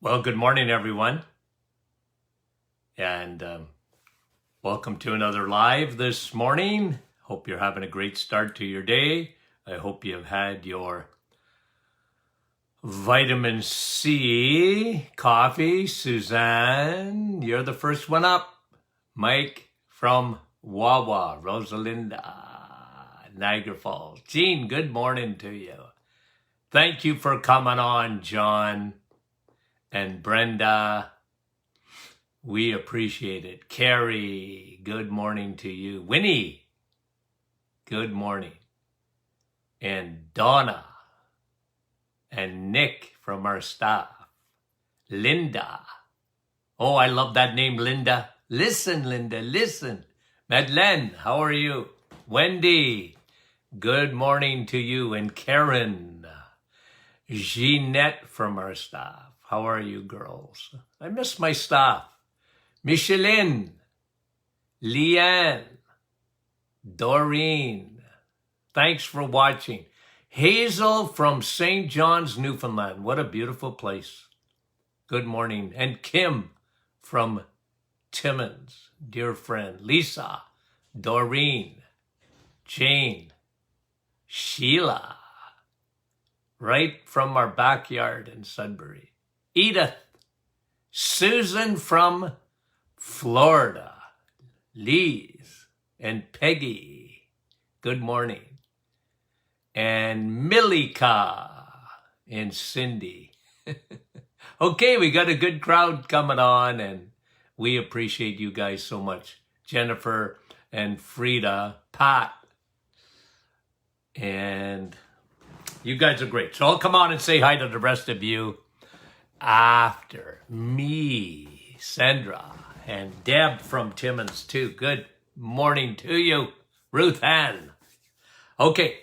Well, good morning, everyone, and welcome to another live this morning. Hope you're having a great start to your day. I hope you've had your vitamin C coffee. Suzanne, you're the first one up. Mike from Wawa, Rosalinda, Niagara Falls. Jean, good morning to you. Thank you for coming on, John and Brenda. We appreciate it. Carrie, good morning to you. Winnie, good morning. And Donna and Nick from our staff. Linda. Oh, I love that name, Linda. Listen, Linda, listen. Madeleine, how are you? Wendy, good morning to you. And Karen, Jeanette from our staff. How are you, girls? I miss my staff. Micheline, Leanne, Doreen, thanks for watching. Hazel from St. John's, Newfoundland. What a beautiful place. Good morning. And Kim from Timmins, dear friend. Lisa, Doreen, Jane, Sheila, right from our backyard in Sudbury. Edith, Susan from Florida, Liz, and Peggy, good morning. And Milika and Cindy. Okay, we got a good crowd coming on, and we appreciate you guys so much. Jennifer and Frida, Pat, and you guys are great. So I'll come on and say hi to the rest of you after me, Sandra, and Deb from Timmins too. Good morning to you, Ruth Ann. Okay.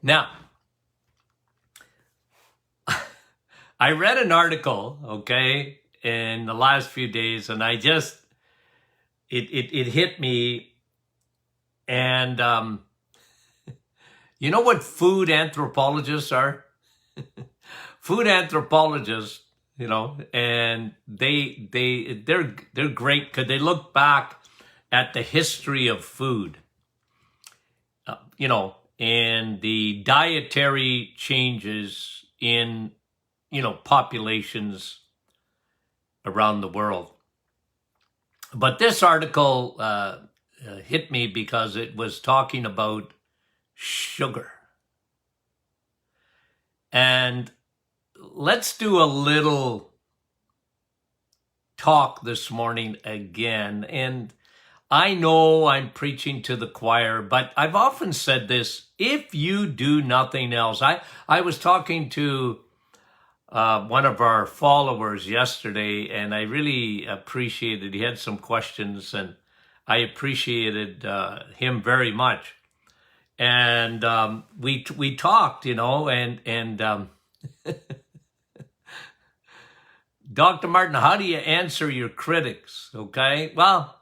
Now, I read an article, okay, in the last few days, and I just, it hit me, and you know what food anthropologists are? Food anthropologists, you know, and they're great because they look back at the history of food, you know, and the dietary changes in, you know, populations around the world. But this article hit me because it was talking about sugar. And let's do a little talk this morning again. And I know I'm preaching to the choir, but I've often said this: if you do nothing else. I was talking to one of our followers yesterday, and I really appreciated, he had some questions, and I appreciated him very much. And we talked, you know, and Dr. Martin, how do you answer your critics? Okay, well,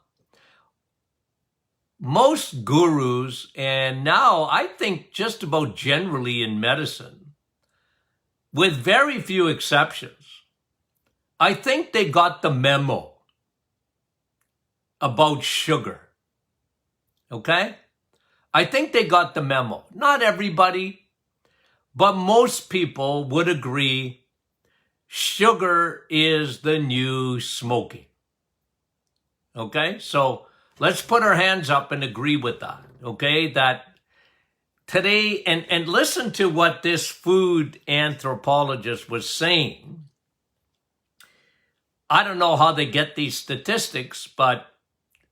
most gurus, and now I think just about generally in medicine, with very few exceptions, I think they got the memo about sugar. Okay? I think they got the memo. Not everybody, but most people would agree sugar is the new smoking. Okay? So let's put our hands up and agree with that. Okay? That today, and listen to what this food anthropologist was saying. I don't know how they get these statistics, but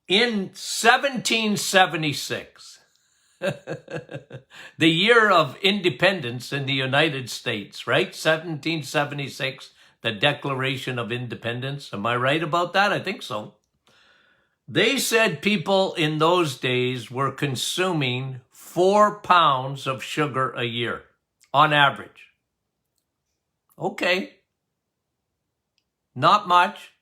in 1776, the year of independence in the United States, right? 1776, the Declaration of Independence. Am I right about that? I think so. They said people in those days were consuming 4 pounds of sugar a year on average. Okay. Not much.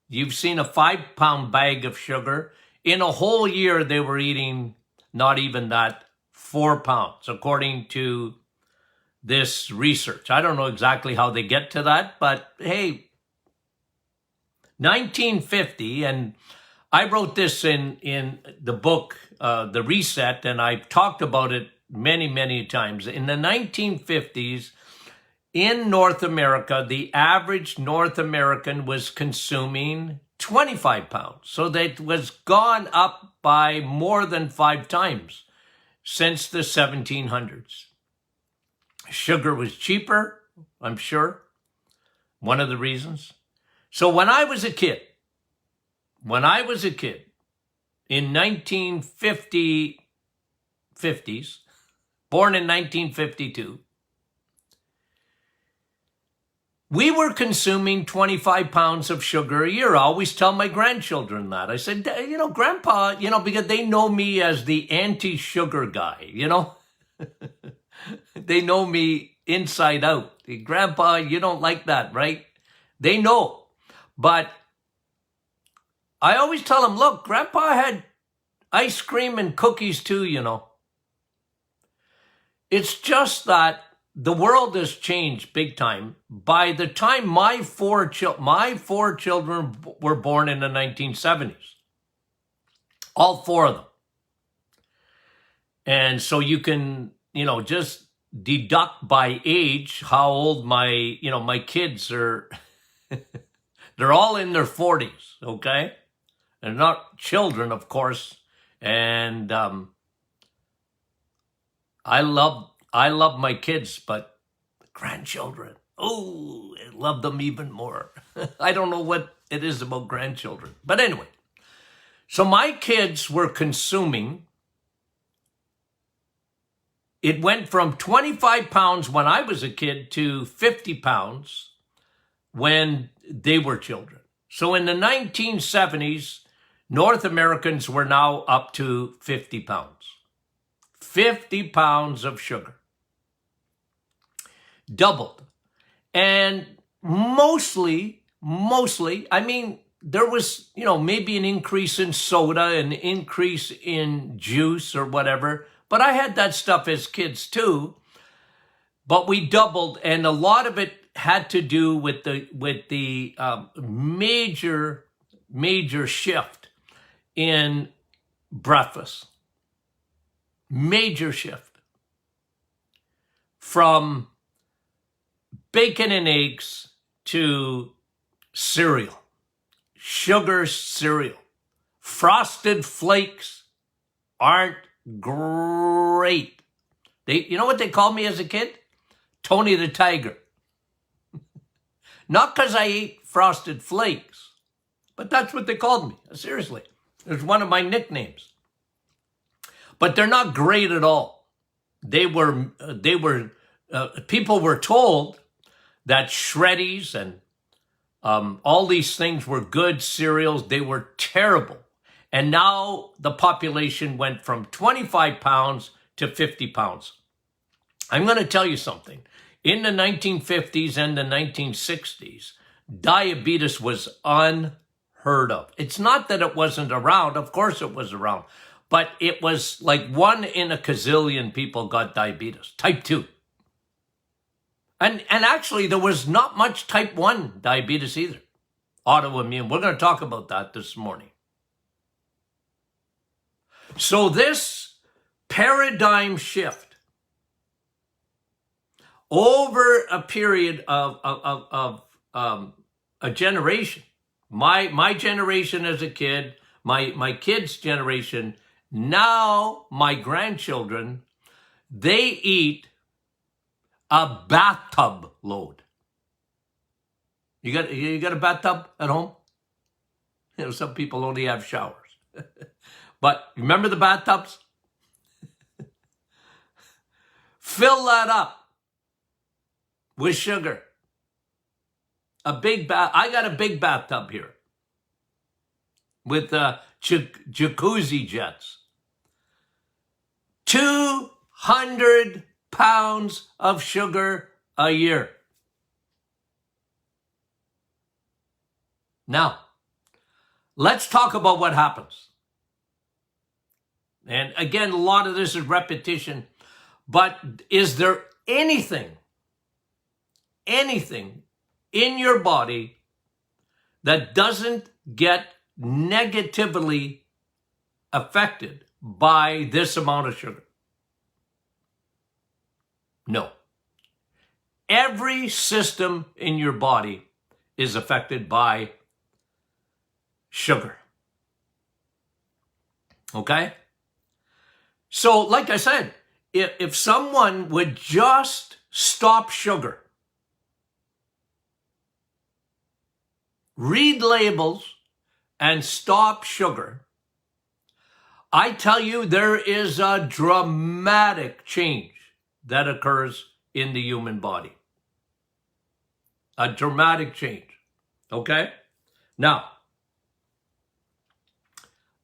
You've seen a 5-pound bag of sugar. In a whole year, they were eating not even that, 4 pounds, according to this research. I don't know exactly how they get to that, but hey, 1950, and I wrote this in the book, The Reset, and I've talked about it many, many times. In the 1950s, in North America, the average North American was consuming 25 pounds. So that was gone up by more than 5 times since the 1700s. Sugar was cheaper, I'm sure, one of the reasons. So when I was a kid, in 1950s, born in 1952, we were consuming 25 pounds of sugar a year. I always tell my grandchildren that. I said, Grandpa, because they know me as the anti-sugar guy, They know me inside out. Grandpa, you don't like that, right? They know. But I always tell them, look, Grandpa had ice cream and cookies too, It's just that the world has changed big time. By the time my four children were born in the 1970s, all 4 of them. And so you can, just deduct by age how old my kids are. They're all in their 40s, okay? They're not children, of course. And I love my kids, but grandchildren, I love them even more. I don't know what it is about grandchildren. But anyway, so my kids were consuming, it went from 25 pounds when I was a kid to 50 pounds when they were children. So in the 1970s, North Americans were now up to 50 pounds. 50 pounds of sugar. Doubled. And mostly, there was, maybe an increase in soda, an increase in juice or whatever. But I had that stuff as kids too. But we doubled, and a lot of it had to do with the major shift in breakfast. Major shift from bacon and eggs to cereal, sugar cereal. Frosted Flakes aren't great. You know what they called me as a kid? Tony the Tiger. Not because I ate Frosted Flakes, but that's what they called me. Seriously. It was one of my nicknames. But they're not great at all. People were told that Shreddies and all these things were good cereals. They were terrible. And now the population went from 25 pounds to 50 pounds. I'm going to tell you something. In the 1950s and the 1960s, diabetes was unheard of. It's not that it wasn't around. Of course it was around. But it was like 1 in a gazillion people got diabetes, type 2. And actually, there was not much type 1 diabetes either, autoimmune. We're going to talk about that this morning. So this paradigm shift over a period of a generation, my generation as a kid, my kids' generation, now my grandchildren, they eat a bathtub load. You got a bathtub at home? Some people only have showers. But remember the bathtubs? Fill that up with sugar. I got a big bathtub here with jacuzzi jets. 200 pounds of sugar a year. Now, let's talk about what happens. And again, a lot of this is repetition, but is there anything in your body that doesn't get negatively affected by this amount of sugar? No. Every system in your body is affected by sugar. Okay? So, like I said, if someone would just stop sugar, read labels, and stop sugar, I tell you, there is a dramatic change that occurs in the human body. A dramatic change. Okay? Now,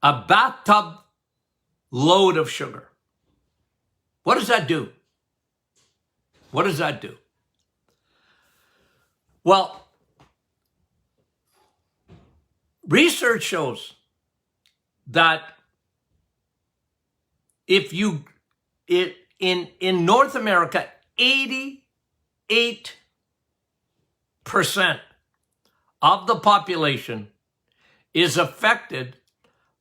a bathtub load of sugar. What does that do? What does that do? Well, research shows that if you, in North America, 88% of the population is affected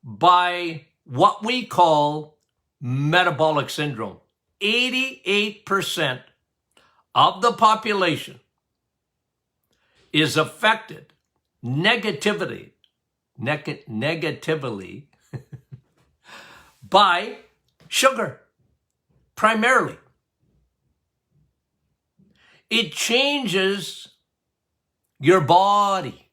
by what we call metabolic syndrome. 88% of the population is affected negatively by sugar, primarily. It changes your body.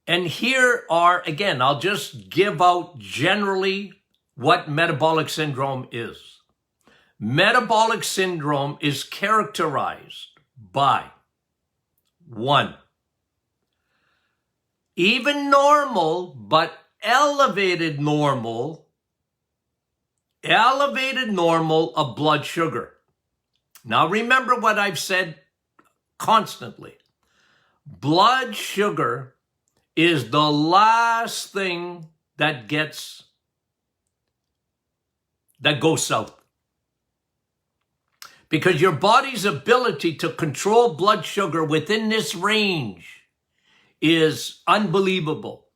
And here are, again, I'll just give out generally what metabolic syndrome is. Metabolic syndrome is characterized by, 1, even normal, but elevated normal of blood sugar. Now remember what I've said constantly. Blood sugar is the last thing that goes south. Because your body's ability to control blood sugar within this range is unbelievable.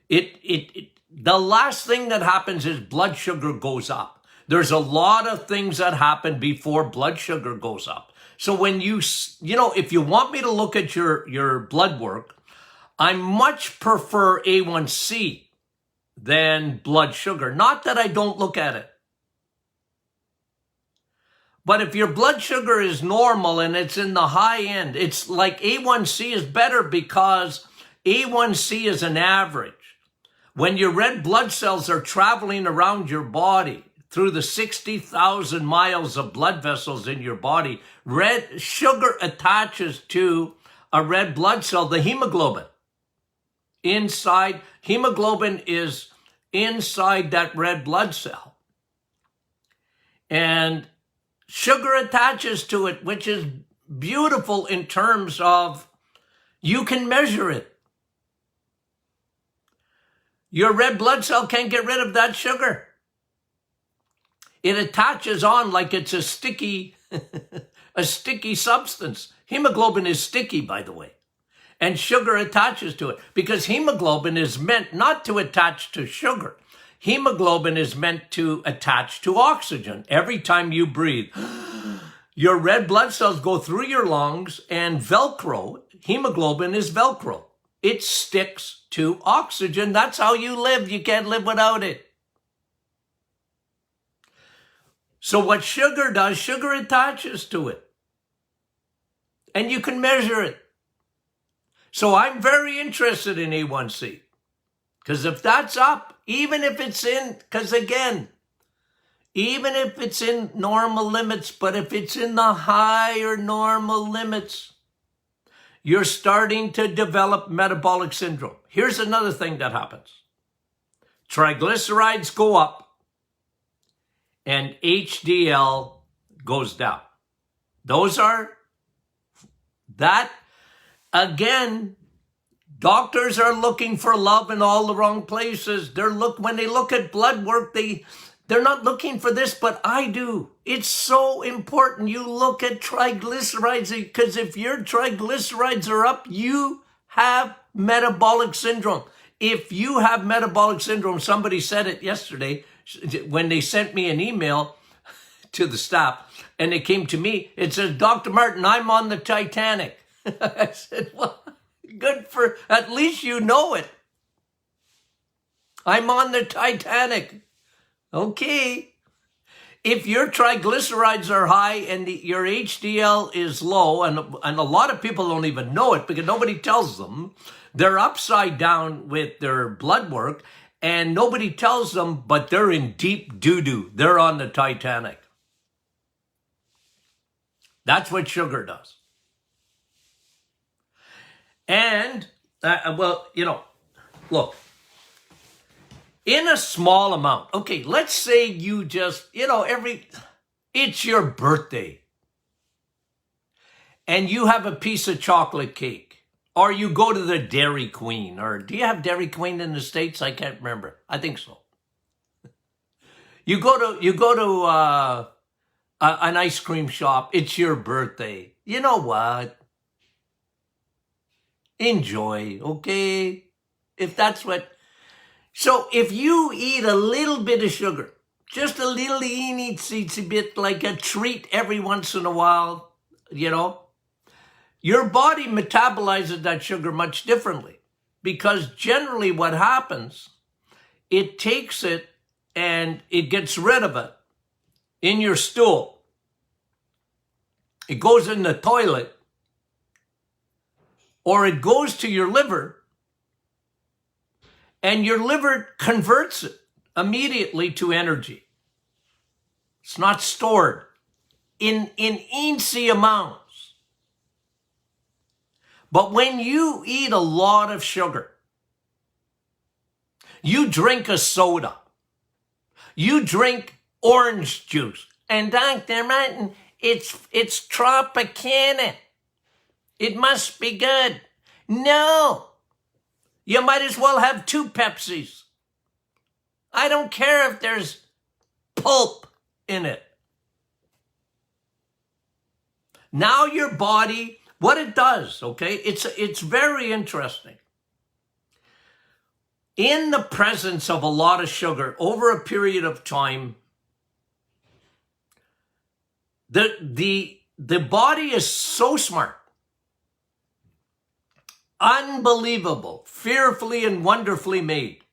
The last thing that happens is blood sugar goes up. There's a lot of things that happen before blood sugar goes up. So when if you want me to look at your blood work, I much prefer A1C than blood sugar. Not that I don't look at it. But if your blood sugar is normal and it's in the high end, it's like A1C is better because A1C is an average. When your red blood cells are traveling around your body through the 60,000 miles of blood vessels in your body, red sugar attaches to a red blood cell, the hemoglobin. Hemoglobin is inside that red blood cell. And sugar attaches to it, which is beautiful in terms of you can measure it. Your red blood cell can't get rid of that sugar. It attaches on like it's a sticky substance. Hemoglobin is sticky, by the way. And sugar attaches to it because hemoglobin is meant not to attach to sugar. Hemoglobin is meant to attach to oxygen. Every time you breathe, your red blood cells go through your lungs and Velcro. Hemoglobin is Velcro. It sticks to oxygen. That's how you live. You can't live without it. So what sugar does, sugar attaches to it. And you can measure it. So I'm very interested in A1C. Because if that's up, even if it's in normal limits, but if it's in the higher normal limits, you're starting to develop metabolic syndrome. Here's another thing that happens. Triglycerides go up and HDL goes down. Doctors are looking for love in all the wrong places. When they look at blood work, they're not looking for this, but I do. It's so important you look at triglycerides, because if your triglycerides are up, you have metabolic syndrome. If you have metabolic syndrome, somebody said it yesterday when they sent me an email to the staff, and it came to me. It says, Dr. Martin, I'm on the Titanic. I said, well, good for, at least you know it. I'm on the Titanic. Okay. If your triglycerides are high and your HDL is low, and a lot of people don't even know it because nobody tells them, they're upside down with their blood work, and nobody tells them, but they're in deep doo-doo. They're on the Titanic. That's what sugar does. And, look, in a small amount, okay, let's say you just, it's your birthday, and you have a piece of chocolate cake, or you go to the Dairy Queen, or do you have Dairy Queen in the States? I can't remember. I think so. You go to an ice cream shop. It's your birthday. You know what? Enjoy, okay? If that's what... So if you eat a little bit of sugar, just a little teensy bit, like a treat every once in a while, your body metabolizes that sugar much differently, because generally what happens, it takes it and it gets rid of it in your stool. It goes in the toilet, or it goes to your liver, and your liver converts it immediately to energy. It's not stored in eensy amounts. But when you eat a lot of sugar, you drink a soda, you drink orange juice, and Dr. Martin, it's Tropicana. It must be good. No. You might as well have 2 Pepsis. I don't care if there's pulp in it. Now your body, what it does, okay, it's very interesting. In the presence of a lot of sugar over a period of time, the body is so smart, unbelievable, fearfully and wonderfully made.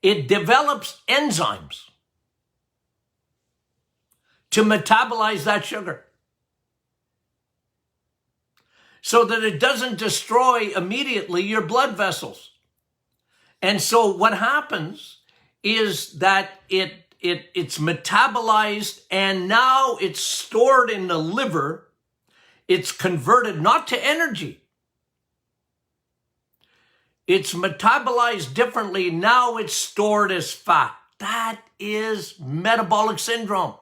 It develops enzymes to metabolize that sugar so that it doesn't destroy immediately your blood vessels. And so what happens is that it's metabolized, and now it's stored in the liver. It's converted not to energy. It's metabolized differently. Now it's stored as fat. That is metabolic syndrome.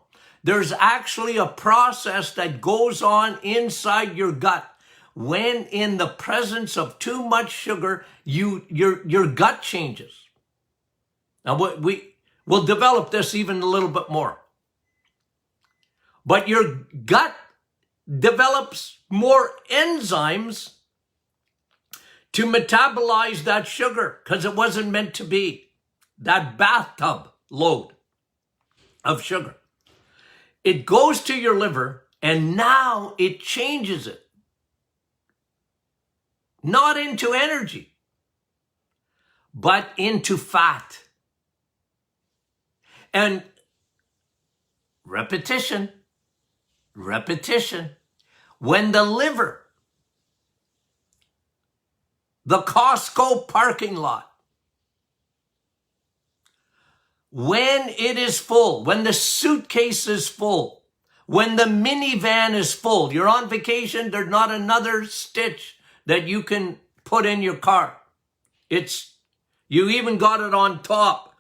There's actually a process that goes on inside your gut. When in the presence of too much sugar, your gut changes. Now we'll develop this even a little bit more. But your gut develops more enzymes to metabolize that sugar, because it wasn't meant to be. That bathtub load of sugar. It goes to your liver, and now it changes it. Not into energy, but into fat. And repetition. When the liver, the Costco parking lot, when it is full, when the suitcase is full, when the minivan is full, you're on vacation, there's not another stitch that you can put in your car. You even got it on top.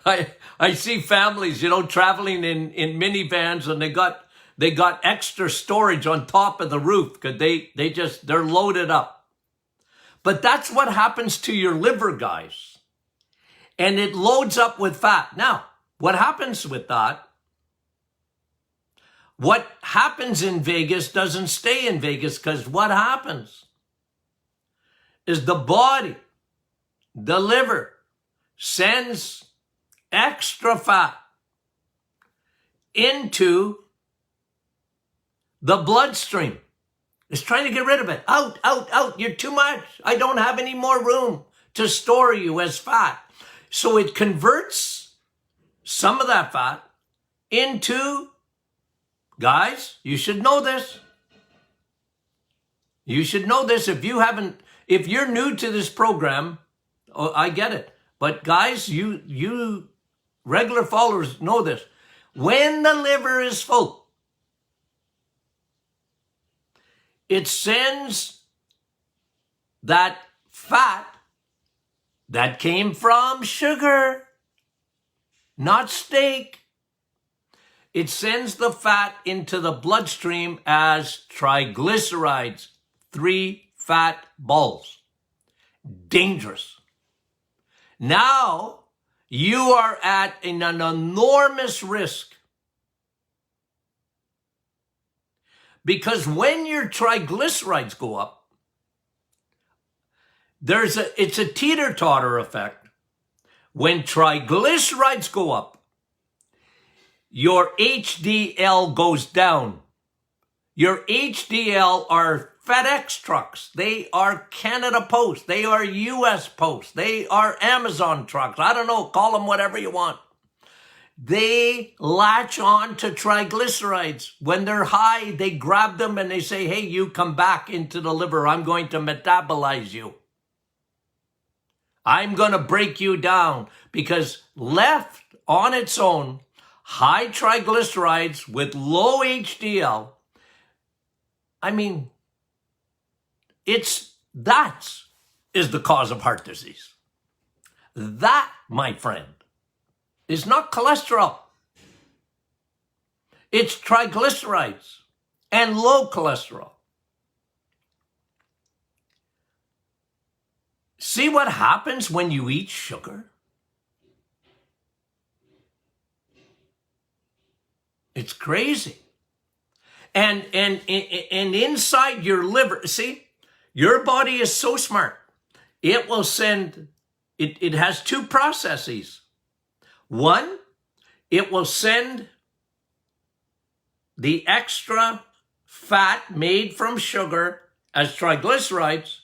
I see families, traveling in minivans, and they got extra storage on top of the roof because they're loaded up. But that's what happens to your liver, guys. And it loads up with fat. Now, what happens with that? What happens in Vegas doesn't stay in Vegas, because what happens is the body, the liver, sends extra fat into the bloodstream. It's trying to get rid of it. Out, out, out. You're too much. I don't have any more room to store you as fat. So it converts some of that fat into, guys, you should know this. You should know this. If you're new to this program, oh, I get it. But guys, you regular followers know this. When the liver is full, it sends that fat that came from sugar, not steak. It sends the fat into the bloodstream as triglycerides, 3 fat balls. Dangerous. Now you are at an enormous risk, because when your triglycerides go up, it's a teeter-totter effect. When triglycerides go up, your HDL goes down. Your HDL are FedEx trucks. They are Canada Post. They are US Post. They are Amazon trucks. I don't know, call them whatever you want. They latch on to triglycerides. When they're high, they grab them and they say, hey, you come back into the liver. I'm going to metabolize you. I'm going to break you down, because left on its own, high triglycerides with low HDL, I mean, that is the cause of heart disease. That, my friend, is not cholesterol. It's triglycerides and low cholesterol. See what happens when you eat sugar? It's crazy. And inside your liver, see, your body is so smart. It will send, it has 2 processes. One, it will send the extra fat made from sugar as triglycerides,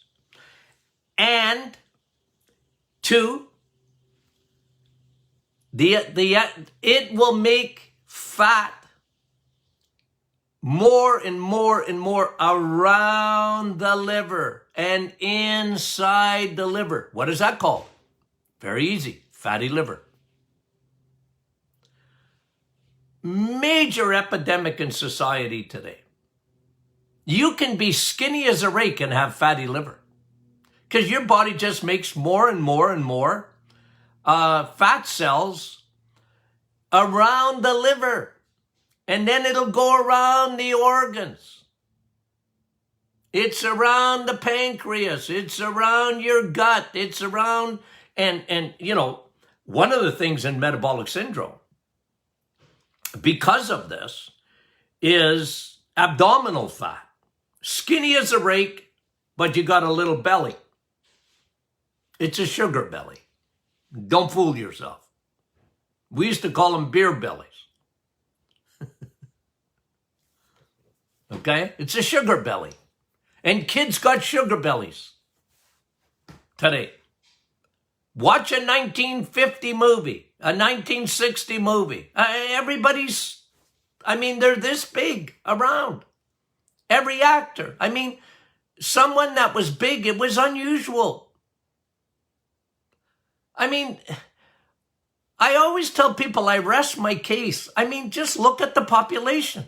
and 2, it will make fat more and more and more around the liver and inside the liver. What is that called? Very easy. Fatty liver. Major epidemic in society today. You can be skinny as a rake and have fatty liver, because your body just makes more and more and more fat cells around the liver. And then it'll go around the organs. It's around the pancreas. It's around your gut. It's around, and you know, one of the things in metabolic syndrome, because of this, is abdominal fat. Skinny as a rake, but you got a little belly. It's a sugar belly. Don't fool yourself. We used to call them beer bellies. Okay? It's a sugar belly. And kids got sugar bellies today. Watch a 1950 movie, a 1960 movie. Everybody's, I mean, they're this big around. Every actor. I mean, someone that was big, it was unusual. I mean, I always tell people I rest my case. I mean, just look at the population.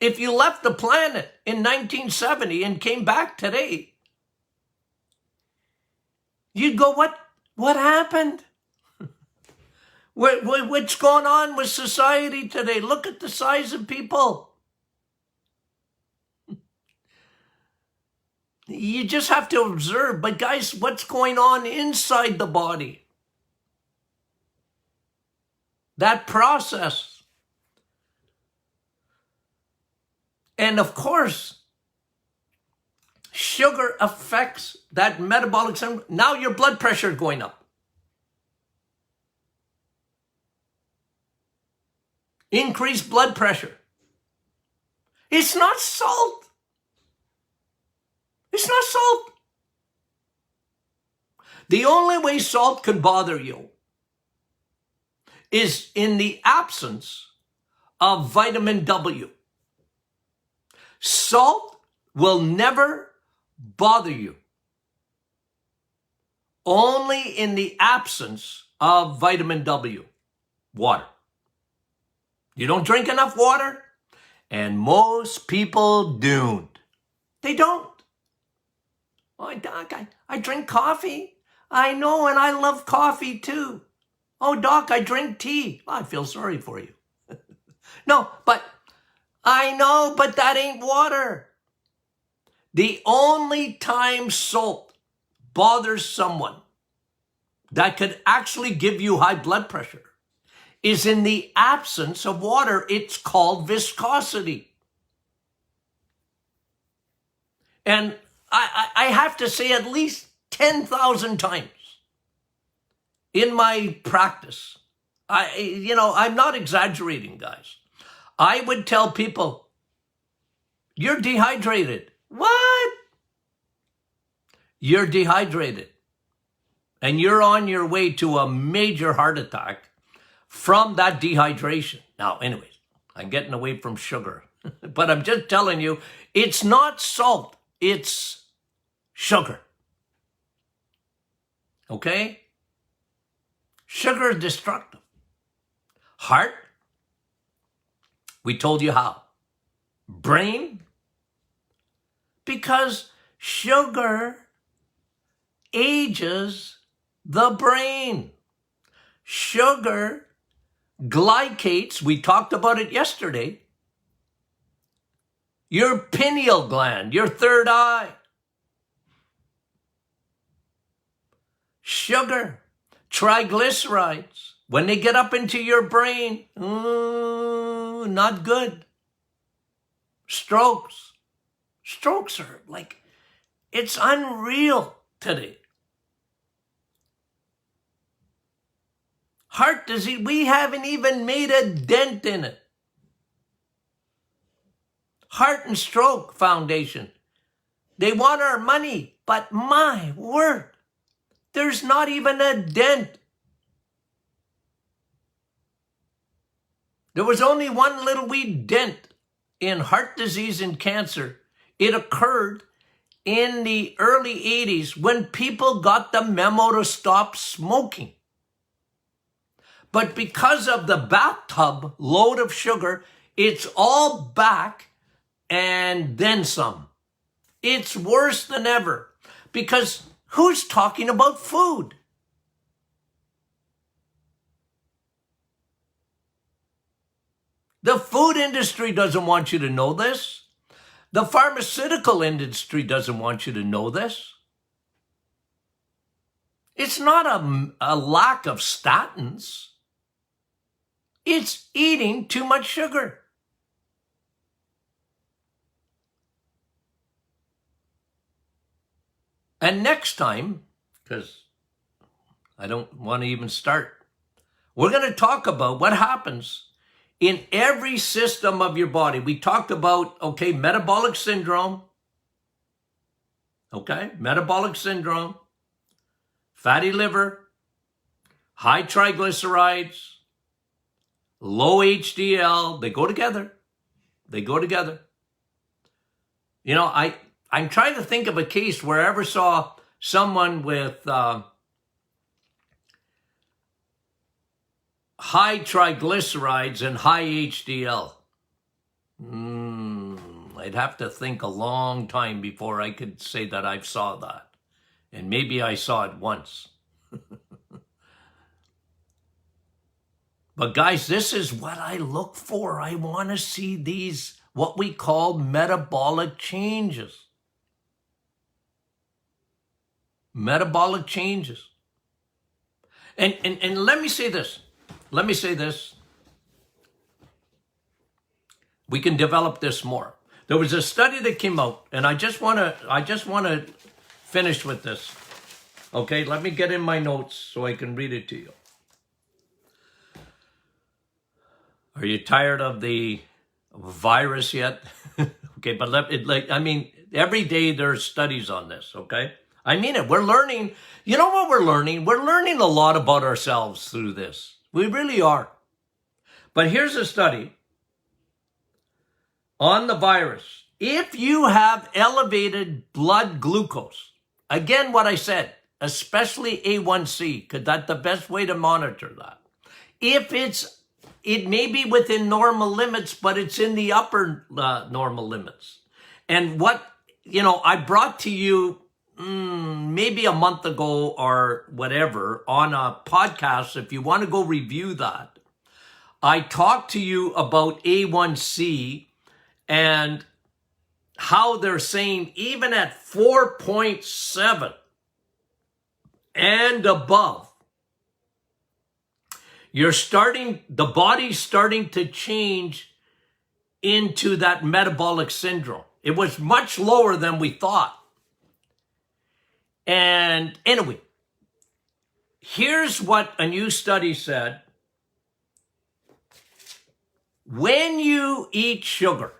If you left the planet in 1970 and came back today, you'd go, what happened? What's going on with society today? Look at the size of people. You just have to observe. But guys, what's going on inside the body? That process. And of course, sugar affects that metabolic syndrome. Now your blood pressure is going up. Increased blood pressure. It's not salt. It's not salt. The only way salt can bother you is in the absence of vitamin W. Salt will never bother you. Only in the absence of vitamin W. Water. You don't drink enough water? And most people don't. They don't. Oh, Doc, I drink coffee. I know, and I love coffee too. Oh, Doc, I drink tea. Oh, I feel sorry for you. No, but I know, but that ain't water. The only time salt bothers someone that could actually give you high blood pressure is in the absence of water. It's called viscosity. And I have to say at least 10,000 times in my practice, I'm not exaggerating, guys. I would tell people, you're dehydrated. What? You're dehydrated. And you're on your way to a major heart attack from that dehydration. Now, anyways, I'm getting away from sugar. But I'm just telling you, it's not salt. It's sugar. Okay? Sugar is destructive. Heart, we told you how. Brain, because sugar ages the brain. Sugar glycates, we talked about it yesterday, your pineal gland, your third eye. Sugar, triglycerides, when they get up into your brain, not good. Strokes. Strokes are like, it's unreal today. Heart disease, we haven't even made a dent in it. Heart and Stroke Foundation, they want our money, but my word, there's not even a dent. There was only one little wee dent in heart disease and cancer. It occurred in the early 80s when people got the memo to stop smoking. But because of the bathtub load of sugar, it's all back and then some. It's worse than ever because who's talking about food? The food industry doesn't want you to know this. The pharmaceutical industry doesn't want you to know this. It's not a lack of statins. It's eating too much sugar. And next time, because I don't want to even start, we're going to talk about what happens in every system of your body. We talked about, metabolic syndrome. Metabolic syndrome, fatty liver, high triglycerides, low HDL. They go together. They go together. You know, I'm trying to think of a case where I ever saw someone with high triglycerides and high HDL. I'd have to think a long time before I could say that I saw that. And maybe I saw it once. But guys, this is what I look for. I want to see these, what we call metabolic changes. metabolic changes. And let me say this. Let me say this. We can develop this more. There was a study that came out, and I just want to finish with this. Okay, let me get in my notes so I can read it to you. Are you tired of the virus yet? Okay, but every day there's studies on this, okay? I mean it. We're learning. You know what we're learning? We're learning a lot about ourselves through this. We really are. But here's a study on the virus. If you have elevated blood glucose, again, what I said, especially A1C, because that's the best way to monitor that. If it may be within normal limits, but it's in the upper normal limits. And I brought to you maybe a month ago or whatever on a podcast, if you want to go review that, I talked to you about A1C and how they're saying even at 4.7 and above, the body's starting to change into that metabolic syndrome. It was much lower than we thought. And anyway, here's what a new study said. When you eat sugar,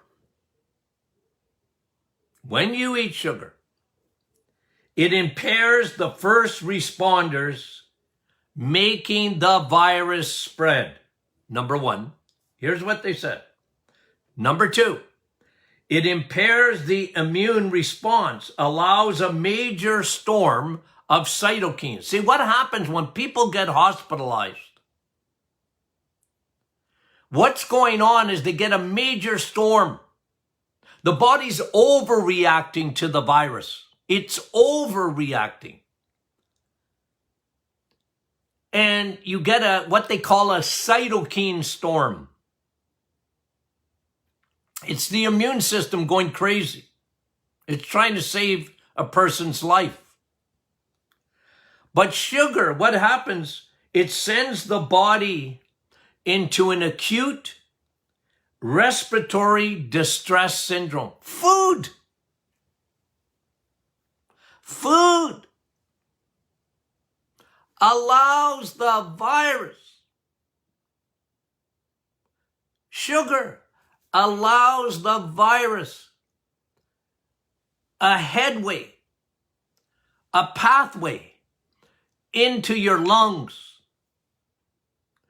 it impairs the first responders making the virus spread. Number one, here's what they said. Number two, it impairs the immune response, allows a major storm of cytokines. See, what happens when people get hospitalized? What's going on is they get a major storm. The body's overreacting to the virus. It's overreacting. And you get what they call a cytokine storm. It's the immune system going crazy. It's trying to save a person's life. But sugar, what happens? It sends the body into an acute respiratory distress syndrome. Food allows the virus. Sugar allows the virus a headway, a pathway into your lungs,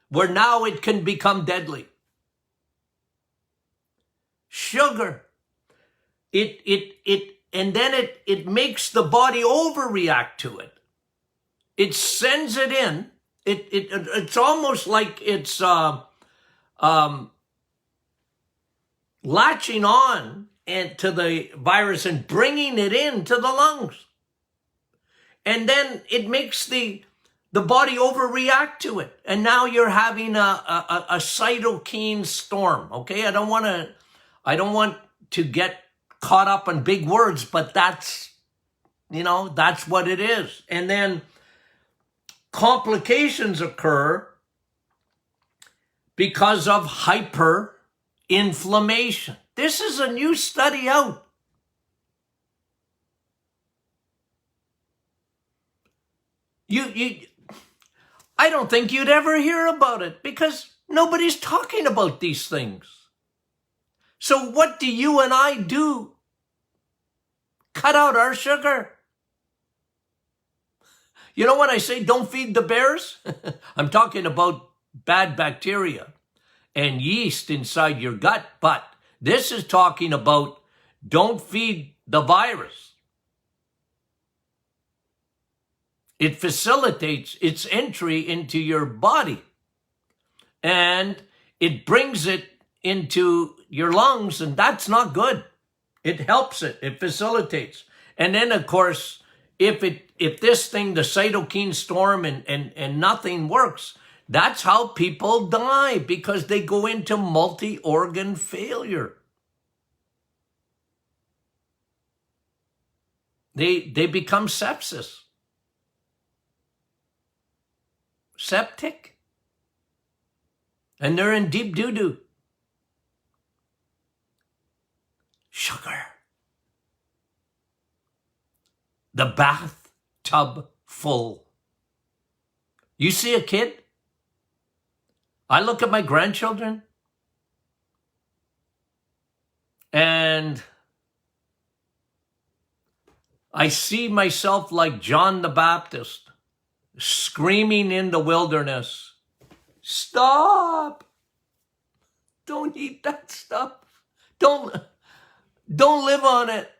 where now it can become deadly. Sugar, and then it makes the body overreact to it. It sends it in. It's almost like it's latching on to the virus and bringing it into the lungs. And then it makes the body overreact to it. And now you're having a cytokine storm. Okay, I don't want to get caught up in big words, but that's what it is. And then complications occur because of hyperinflammation. This is a new study out. I don't think you'd ever hear about it because nobody's talking about these things. So what do you and I do? Cut out our sugar. You know when I say don't feed the bears? I'm talking about bad bacteria and yeast inside your gut. But this is talking about don't feed the virus. It facilitates its entry into your body and it brings it into your lungs, and that's not good. It helps it. It facilitates. And then, of course, if this thing, the cytokine storm and nothing works, that's how people die, because they go into multi-organ failure. They become sepsis. septic. And they're in deep doo-doo. Sugar. The bathtub full. You see a kid? I look at my grandchildren and I see myself like John the Baptist screaming in the wilderness, stop! Don't eat that stuff. Don't live on it.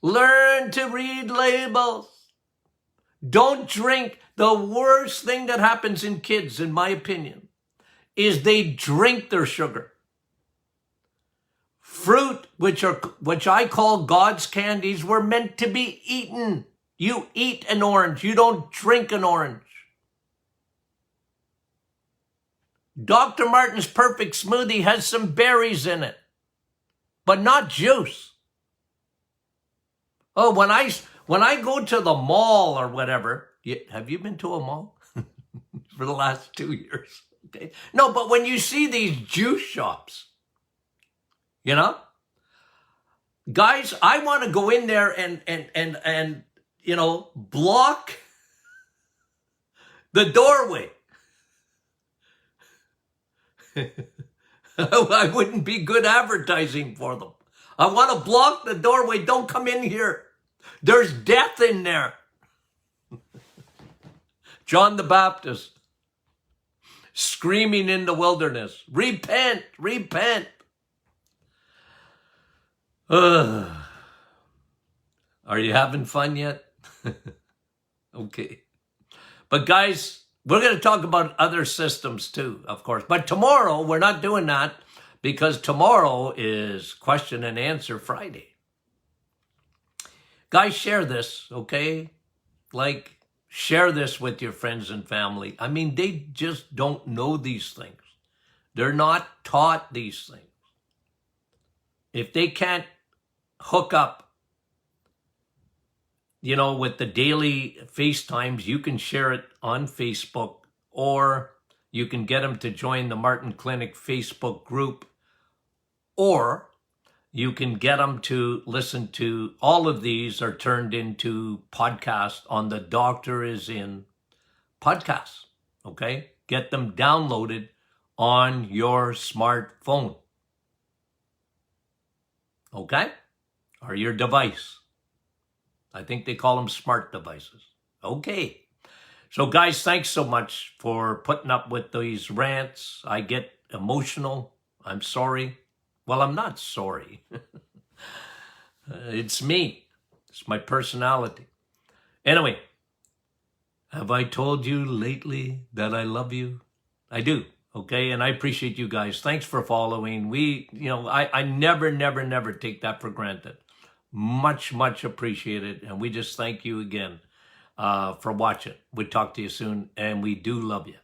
Learn to read labels. Don't drink. The worst thing that happens in kids, in my opinion, is they drink their sugar. Fruit, which I call God's candies, were meant to be eaten. You eat an orange. You don't drink an orange. Dr. Martin's Perfect Smoothie has some berries in it, but not juice. Oh, when I go to the mall or whatever, have you been to a mall for the last 2 years? Okay. No, but when you see these juice shops, you know, guys, I want to go in there and you know, block the doorway. I wouldn't be good advertising for them. I want to block the doorway. Don't come in here. There's death in there. John the Baptist screaming in the wilderness, repent, repent. Are you having fun yet? Okay. But guys, we're going to talk about other systems too, of course. But tomorrow, we're not doing that because tomorrow is Question and Answer Friday. Guys, share this, okay? Like, share this with your friends and family. I mean, they just don't know these things. They're not taught these things. If they can't hook up, you know, with the daily FaceTimes, you can share it on Facebook, or you can get them to join the Martin Clinic Facebook group, or you can get them to listen to all of these are turned into podcasts on the Doctor Is In podcast. Okay? Get them downloaded on your smartphone. Okay? Or your device. I think they call them smart devices. Okay. So guys, thanks so much for putting up with these rants. I get emotional. I'm sorry. Well, I'm not sorry. It's me. It's my personality. Anyway, have I told you lately that I love you? I do. Okay. And I appreciate you guys. Thanks for following. I never take that for granted. Much appreciated. And we just thank you again for watching. We'll talk to you soon. And we do love you.